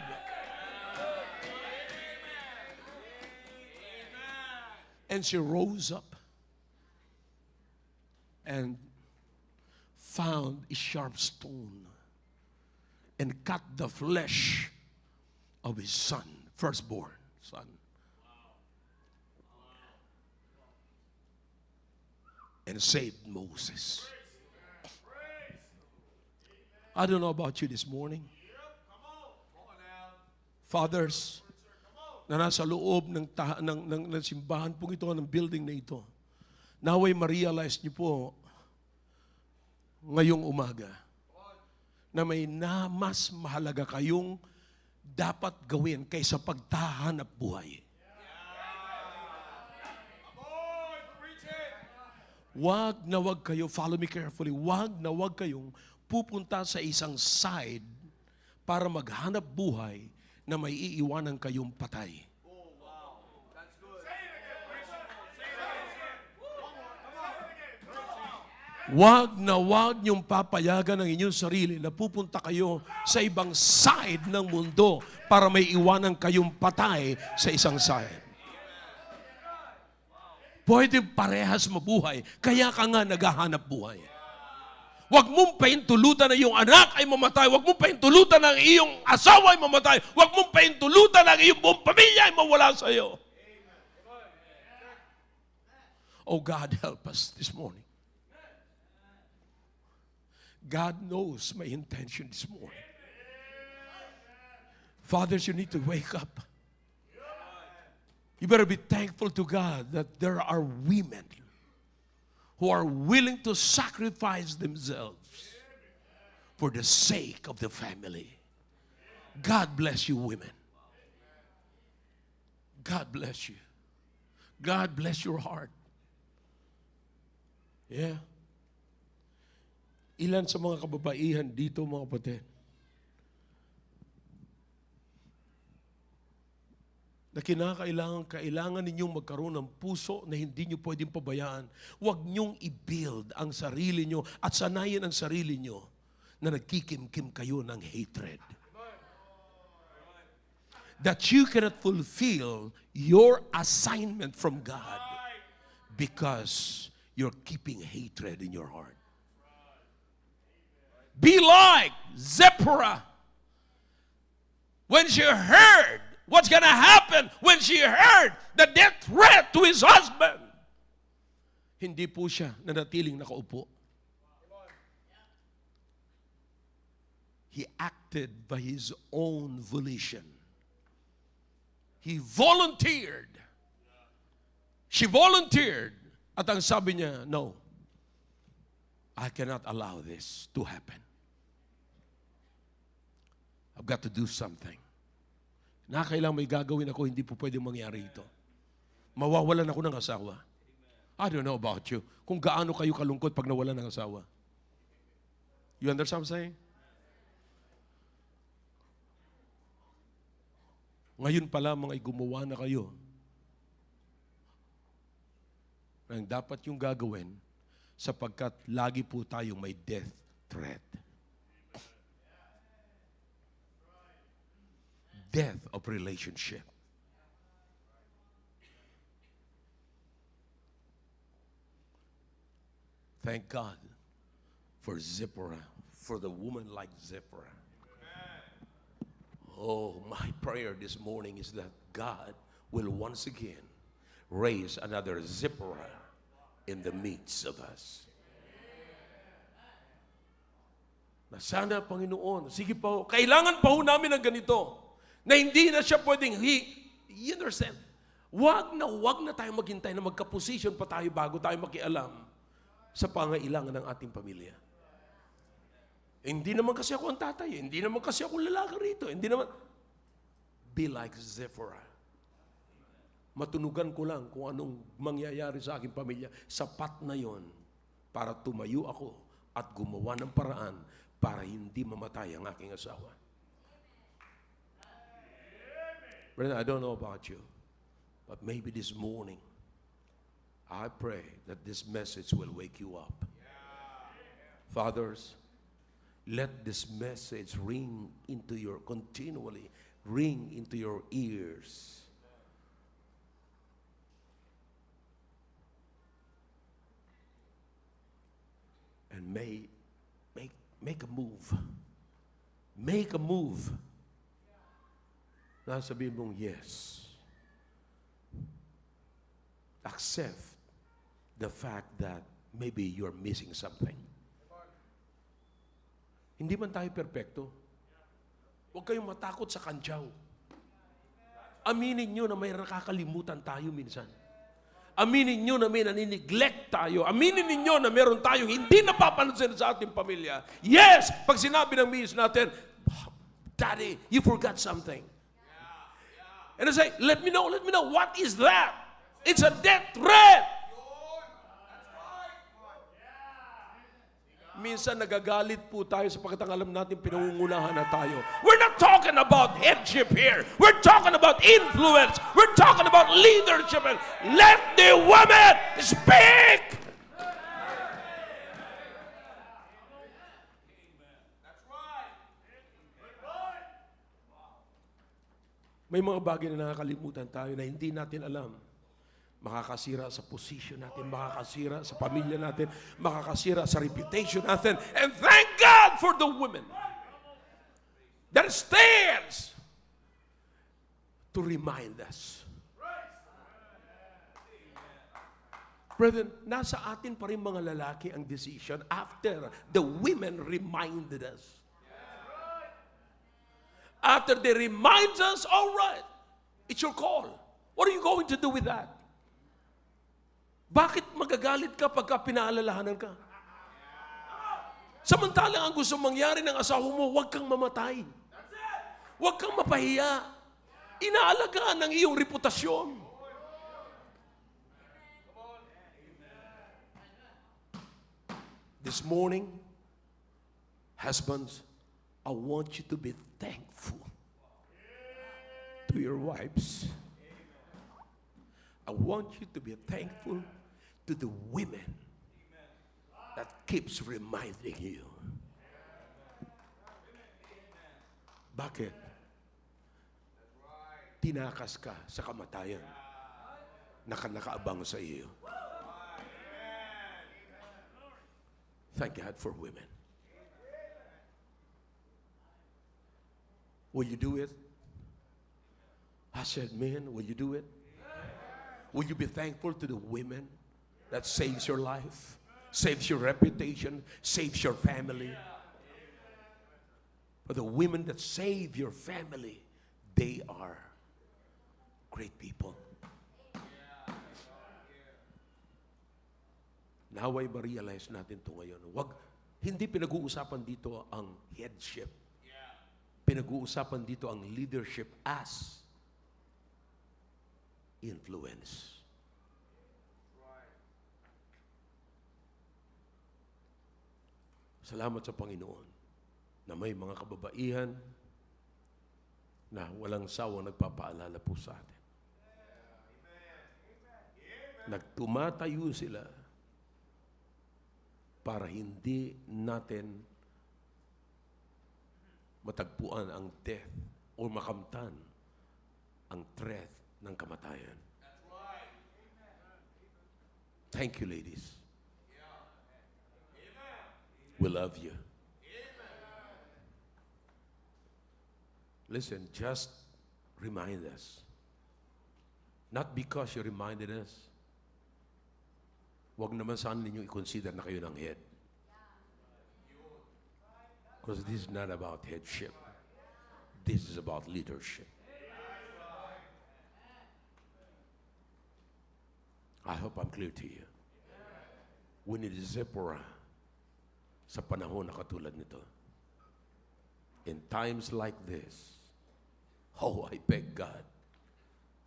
And she rose up and found a sharp stone and cut the flesh of his son, firstborn son. And saved Moses. I don't know about you this morning. Fathers, na nasa loob ng simbahan po ito, ng building na ito, naway ma-realize niyo po ngayong umaga na may mas mahalaga kayong dapat gawin kaysa pagtahanap buhay. Wag na wag kayo, follow me carefully, wag na wag kayong pupunta sa isang side para maghanap buhay na may iiwanan kayong patay. Wag na wag niyong papayagan ng inyong sarili na pupunta kayo sa ibang side ng mundo para may iwanan kayong patay sa isang side. Pwede parehas mabuhay, kaya ka nga naghahanap buhay. Wag mong pahintulutan na iyong anak ay mamatay. Wag mong pahintulutan na iyong asawa ay mamatay. Wag mong pahintulutan na iyong buong pamilya ay mawala sa iyo. Oh God, help us this morning. God knows my intention this morning. Fathers, you need to wake up. You better be thankful to God that there are women who are willing to sacrifice themselves for the sake of the family. God bless you, women. God bless you. God bless your heart. Yeah. Ilan sa mga kababaihan dito, mga kapatid, na kailangan ninyong magkaroon ng puso na hindi nyo pwedeng pabayaan. Huwag nyong i-build ang sarili nyo at sanayin ang sarili nyo na nagkikimkim kayo ng hatred. That you cannot fulfill your assignment from God because you're keeping hatred in your heart. Be like Zipporah when she heard what's going to happen when she heard the death threat to his husband. Hindi po siya nanatiling nakaupo. He acted by his own volition. He volunteered. She volunteered. At ang sabi niya, no, I cannot allow this to happen. I've got to do something. Kailangan may gagawin ako, hindi po pwedeng mangyari ito. Mawawalan ako ng asawa. I don't know about you. Kung gaano kayo kalungkot pag nawalan ng asawa. You understand what I'm saying? Ngayon pa lamang ay gumawa na kayo ng dapat yung gagawin sapagkat lagi po tayong may death threat. Death of relationship. Thank God for Zipporah, for the woman like Zipporah. Oh, my prayer this morning is that God will once again raise another Zipporah in the midst of us. Na sana, Panginoon, sige po, kailangan pa ho namin ng ganito, na hindi na siya pwedeng, you understand? Wag na tayo maghintay na magka-position pa tayo bago tayo makialam sa pangailangan ng ating pamilya. Hindi naman kasi ako ang tatay, hindi naman kasi ako lalaki rito, hindi naman. Be like Zipporah. Matunugan ko lang kung anong mangyayari sa aking pamilya. Sapat na yon para tumayo ako at gumawa ng paraan para hindi mamatay ang aking asawa. Brother, I don't know about you, but maybe this morning, I pray that this message will wake you up. Fathers, let this message continually ring into your ears. And make a move. Make a move. Nasabihin mong yes. Accept the fact that maybe you're missing something. Hindi man tayo perpekto. Huwag kayong matakot sa kantyaw. Aminin nyo na may nakakalimutan tayo minsan. Aminin nyo na may nanineglect tayo. Aminin ninyo na meron tayong hindi napapansin sa ating pamilya. Yes! Pag sinabi ng miss natin, Daddy, you forgot something. And I say, let me know, what is that? It's a death threat. Minsan nagagalit po tayo sapagkat ang alam natin pinangungunahan na tayo. We're not talking about headship here. We're talking about influence. We're talking about leadership. Let the woman speak. May mga bagay na nakakalimutan tayo na hindi natin alam. Makakasira sa position natin, makakasira sa pamilya natin, makakasira sa reputation natin. And thank God for the women that stands to remind us. Brethren, nasa atin pa rin mga lalaki ang decision after the women reminded us. After they remind us, all right, it's your call. What are you going to do with that? Bakit magagalit ka pagka pinaalalahanan ka? Samantalang ang gusto mangyari ng asawa mo, huwag kang mamatay. Huwag kang mapahiya. Inaalagaan ang iyong reputasyon. This morning, husbands, I want you to be thankful to your wives. I want you to be thankful to the women that keeps reminding you. Bakit? Tinakas ka sa kamatayan. Nakaabang sa iyo. Thank God for women. Will you do it? I said, men, will you do it? Will you be thankful to the women that saves your life, saves your reputation, saves your family? For the women that save your family, they are great people. Naway ma-realize natin ito ngayon. Hindi pinag-uusapan dito ang headship. Pinag-uusapan dito ang leadership as influence. Salamat sa Panginoon na may mga kababaihan na walang sawang nagpapaalala po sa atin. Nagtumatayo sila para hindi natin matagpuan ang death o makamtan ang threat ng kamatayan. Thank you, ladies. We love you. Listen, just remind us. Not because you reminded us. Huwag naman saan ninyo i-consider na kayo ng head. Because this is not about headship. This is about leadership. I hope I'm clear to you. We need Zipporah sa panahon na katulad nito. In times like this, I beg God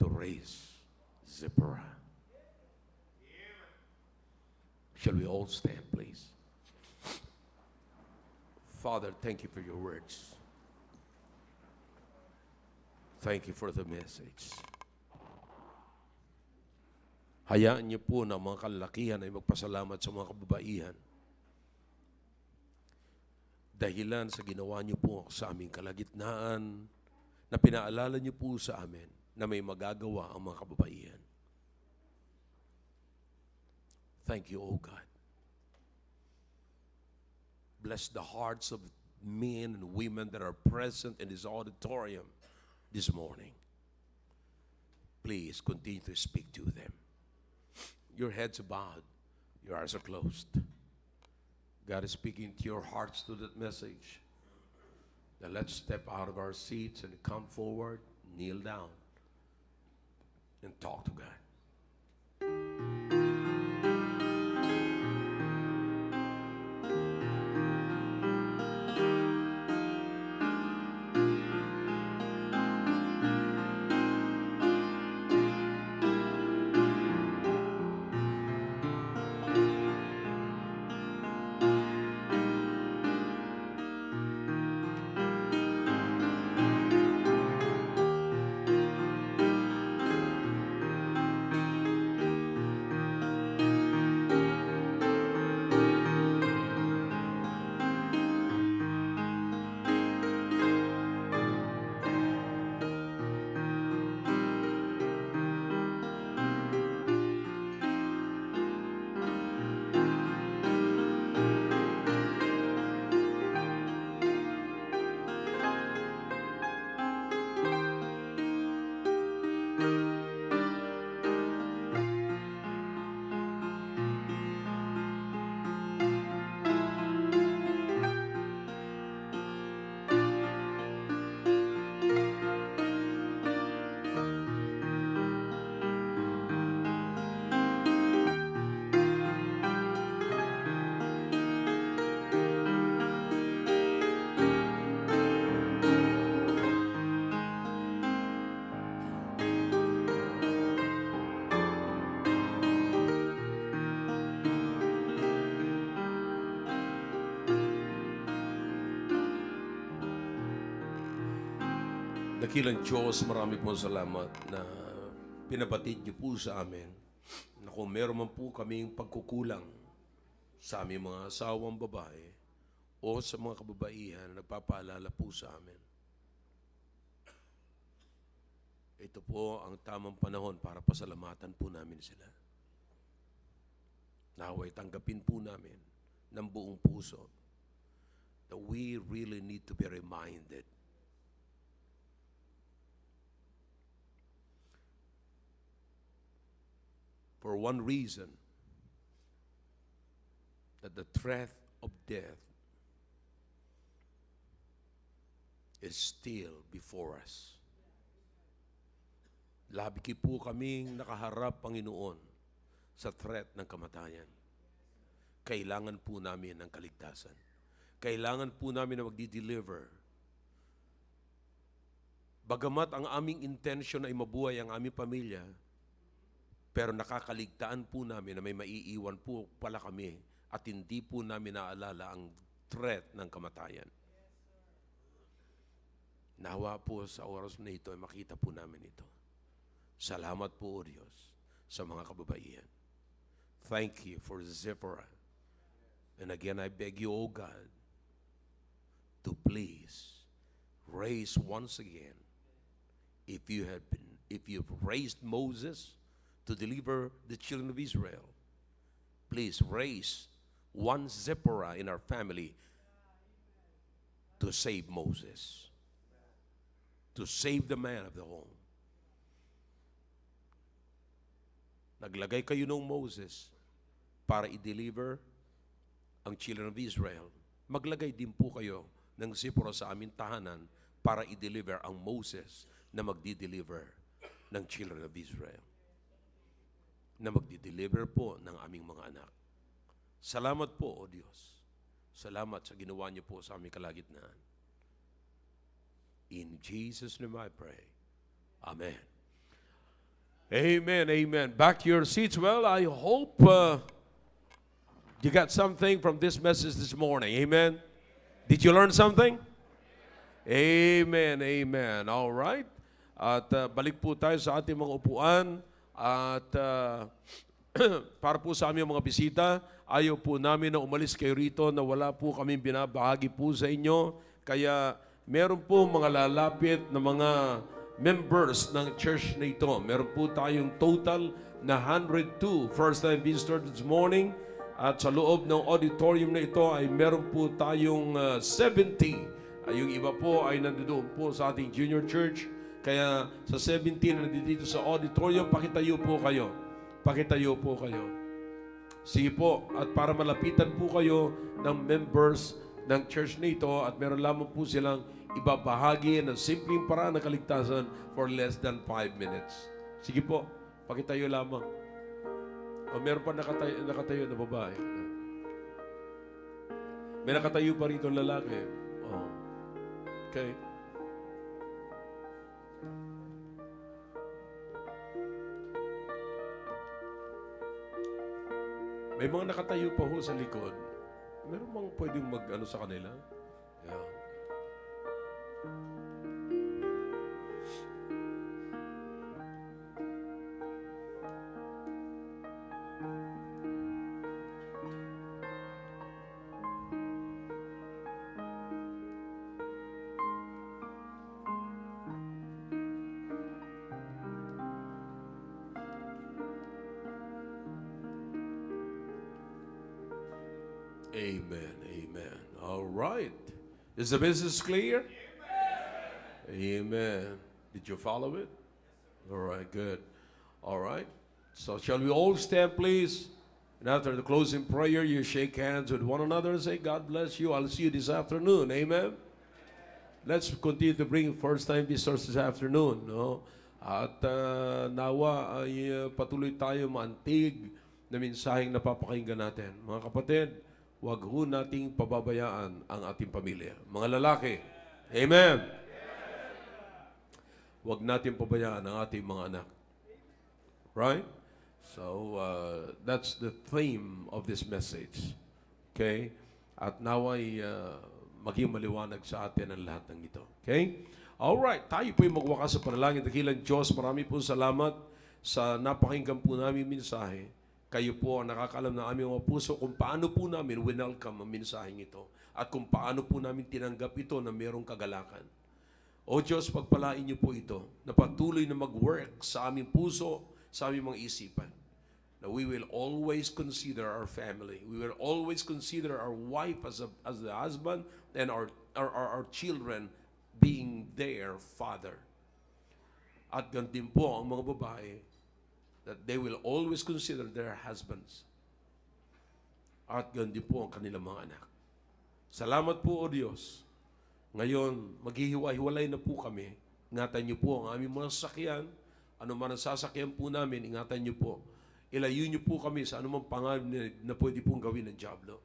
to raise Zipporah. Shall we all stand, please? Father, thank you for your words. Thank you for the message. Hayaan niyo po na mga kalalakihan ay magpasalamat sa mga kababaihan. Dahilan sa ginawa niyo po sa aming kalagitnaan, na pinaalala niyo po sa amin na may magagawa ang mga kababaihan. Thank you, O God. Bless the hearts of men and women that are present in this auditorium this morning. Please continue to speak to them. Your heads are bowed, your eyes are closed. God is speaking to your hearts through that message. Now let's step out of our seats and come forward, kneel down, and talk to God. Dakilang Diyos, marami po salamat na pinabatid niyo po sa amin na kung meron man po kaming pagkukulang sa aming mga asawang babae o sa mga kababaihan na nagpapaalala po sa amin. Ito po ang tamang panahon para pasalamatan po namin sila. Naway tanggapin po namin ng buong puso that we really need to be reminded for one reason, that the threat of death is still before us. Labiki po kaming nakaharap, Panginoon, sa threat ng kamatayan. Kailangan po namin ng kaligtasan. Kailangan po namin na magdi-deliver. Bagamat ang aming intention ay mabuhay ang aming pamilya, pero nakakaligtaan po namin na may maiiwan po pala kami at hindi po namin naalala ang threat ng kamatayan. Nawa po sa oras na ito ay makita po namin ito. Salamat po, O Diyos, sa mga kababaihan. Thank you for Zipporah. And again, I beg you, O God, to please raise once again, if you've raised Moses to deliver the children of Israel, please raise one Zipporah in our family to save Moses, to save the man of the home. Naglagay kayo ng Moses para i-deliver ang children of Israel. Maglagay din po kayo ng Zipporah sa aming tahanan para i-deliver ang Moses na magdi-deliver ng children of Israel, na magdi-deliver po ng aming mga anak. Salamat po, O Diyos. Salamat sa ginawa niyo po sa aming kalagitnaan. In Jesus' name I pray. Amen. Amen, amen. Back to your seats. Well, I hope you got something from this message this morning. Amen. Did you learn something? Amen, amen. All right. At balik po tayo sa ating mga upuan. At para po sa aming mga bisita, ayaw po namin na umalis kayo rito na wala po kami binabahagi po sa inyo. Kaya meron po mga lalapit na mga members ng church na ito. Meron po tayong total na 102 first-time visitors this morning. At sa loob ng auditorium na ito ay meron po tayong 70. Yung iba po ay nandoon po sa ating junior church. Kaya sa 17 na nandito sa auditorium, pakitayo po kayo. Pakitayo po kayo. Sige po, at para malapitan po kayo ng members ng church na ito at meron lamang po silang ibabahagi ng simpleng paraan ng kaligtasan for less than 5 minutes. Sige po, pakitayo lamang. O meron pa nakatayo na babae. May nakatayo pa rito lalaki. Oh. Okay. May mga nakatayo pa ho sa likod. Meron bang pwedeng mag-ano sa kanila? Yeah. Amen. Amen. All right. Is the message clear? Amen. Did you follow it? All right, good. All right. So shall we all stand, please? And after the closing prayer, you shake hands with one another and say, God bless you. I'll see you this afternoon. Amen. Let's continue to bring first-time visitors this afternoon. No? At nawa ay patuloy tayo maantig na mensaheng napapakinggan natin. Mga kapatid, huwag ho nating pababayaan ang ating pamilya. Mga lalaki, amen. Huwag nating pabayaan ang ating mga anak. Right? So, that's the theme of this message. Okay? At naway maging maliwanag sa atin ang lahat ng ito. Okay? Alright, tayo po'y magwakas sa panalangin. Dakilang Diyos, marami po salamat sa napakinggan po namin mensahe. Kayo po ang nakakaalam ng aming mga puso kung paano po namin winelcome ang mensaheng ito at kung paano po namin tinanggap ito na mayroong kagalakan. O Diyos, pagpalain niyo po ito na patuloy na mag-work sa aming puso, sa aming mga isipan. Na we will always consider our family. We will always consider our wife as the husband and our children being their father. At ganun din po ang mga babae that they will always consider their husbands. At ganun din po ang kanilang mga anak. Salamat po, O Diyos. Ngayon, maghihiwa-hiwalay na po kami. Ingatan niyo po ang aming mga sasakyan. Ano man ang sasakyan po namin, ingatan niyo po. Ilayo niyo po kami sa anumang pangalan na pwede pong gawin ng Diablo.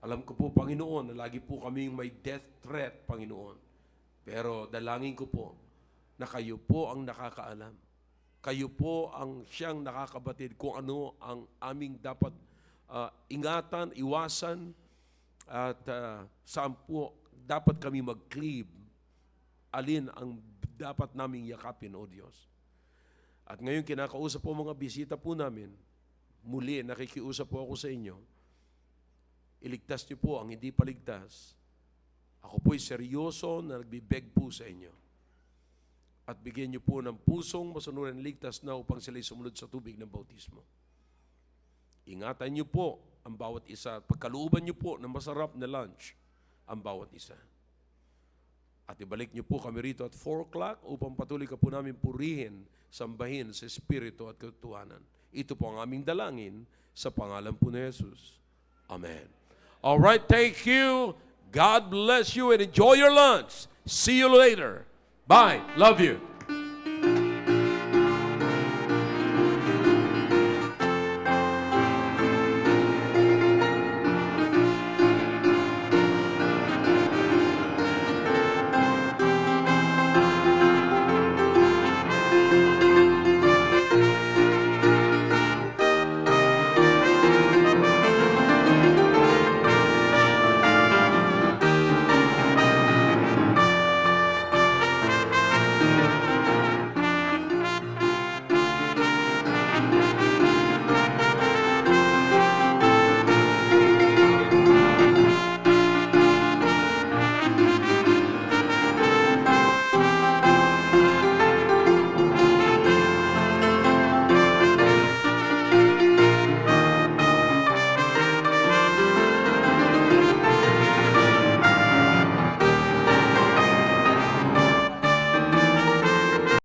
Alam ko po, Panginoon, na lagi po kaming may death threat, Panginoon. Pero dalangin ko po na kayo po ang nakakaalam. Kayo po ang siyang nakakabatid kung ano ang aming dapat ingatan, iwasan, at saan po dapat kami mag-cleave. Alin ang dapat naming yakapin, O Diyos. At ngayon kinakausap po mga bisita po namin, muli nakikiusap po ako sa inyo, iligtas niyo po ang hindi paligtas. Ako po'y seryoso na nagbibeg po sa inyo. At bigyan niyo po ng pusong masunuran ligtas na upang sila'y sumunod sa tubig ng bautismo. Ingatan niyo po ang bawat isa. Pagkalooban niyo po ng masarap na lunch ang bawat isa. At ibalik niyo po kami rito at 4 o'clock upang patuloy ka po namin purihin, sambahin sa Espiritu at katotohanan. Ito po ang aming dalangin sa pangalan po ni Jesus. Amen. All right, thank you. God bless you and enjoy your lunch. See you later. Bye. Love you.